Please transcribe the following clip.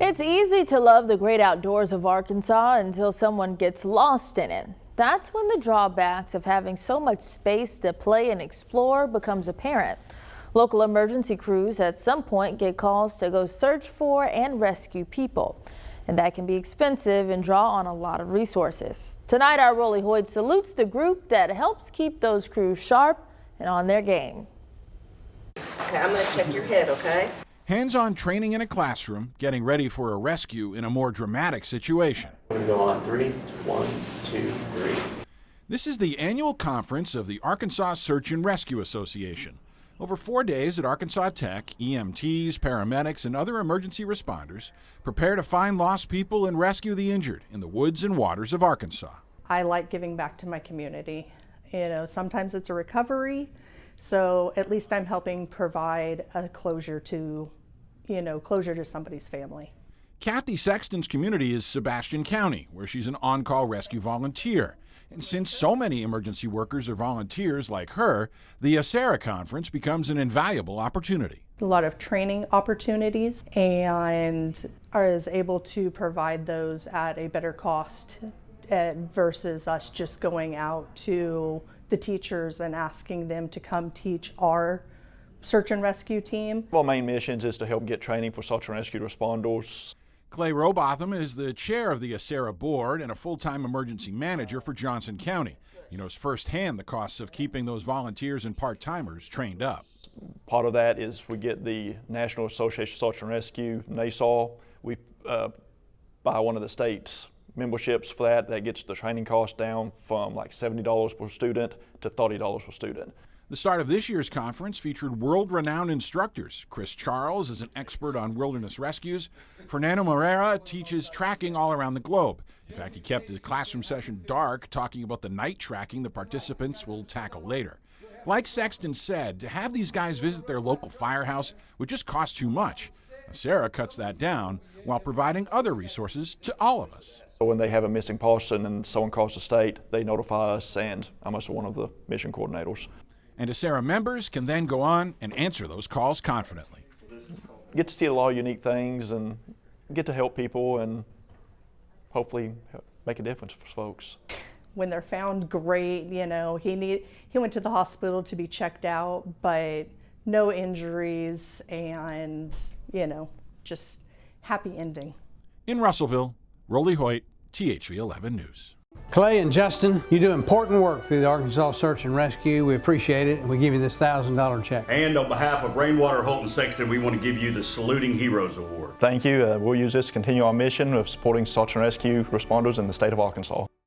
It's easy to love the great outdoors of Arkansas until someone gets lost in it. That's when the drawbacks of having so much space to play and explore becomes apparent. Local emergency crews at some point get calls to go search for and rescue people. And that can be expensive and draw on a lot of resources. Tonight, our Rolly Hoyt salutes the group that helps keep those crews sharp and on their game. Okay, I'm going to check your head, okay? Hands-on training in a classroom, getting ready for a rescue in a more dramatic situation. We're going to go on 3, 1, 2, 3. This is the annual conference of the Arkansas Search and Rescue Association. Over 4 days at Arkansas Tech, EMTs, paramedics, and other emergency responders prepare to find lost people and rescue the injured in the woods and waters of Arkansas. I like giving back to my community. Sometimes it's a recovery, so at least I'm helping provide a closure to somebody's family. Kathy Sexton's community is Sebastian County, where she's an on-call rescue volunteer. And since so many emergency workers are volunteers like her, the ASERA conference becomes an invaluable opportunity. A lot of training opportunities, and is able to provide those at a better cost versus us just going out to the teachers and asking them to come teach our search and rescue team. One of my main missions is to help get training for search and rescue responders. Clay Robotham is the chair of the ASERA board and a full-time emergency manager for Johnson County. He knows firsthand the costs of keeping those volunteers and part-timers trained up. Part of that is we get the National Association of Search and Rescue, NASAW. We buy one of the state's memberships for that. That gets the training cost down from like $70 per student to $30 per student. The start of this year's conference featured world-renowned instructors. Chris Charles is an expert on wilderness rescues. Fernando Moreira teaches tracking all around the globe. In fact, he kept the classroom session dark, talking about the night tracking the participants will tackle later. Like Sexton said, to have these guys visit their local firehouse would just cost too much. ASERA cuts that down while providing other resources to all of us. So when they have a missing person and someone calls the state, they notify us, and I'm also one of the mission coordinators. And ASERA members can then go on and answer those calls confidently. Get to see a lot of unique things and get to help people and hopefully make a difference for folks. When they're found, great. He went to the hospital to be checked out, but no injuries, and just happy ending. In Russellville, Rolly Hoyt, THV 11 News. Clay and Justin, you do important work through the Arkansas Search and Rescue. We appreciate it, and we give you this $1,000 check. And on behalf of Rainwater, Holt, and Sexton, we want to give you the Saluting Heroes Award. Thank you. We'll use this to continue our mission of supporting search and rescue responders in the state of Arkansas.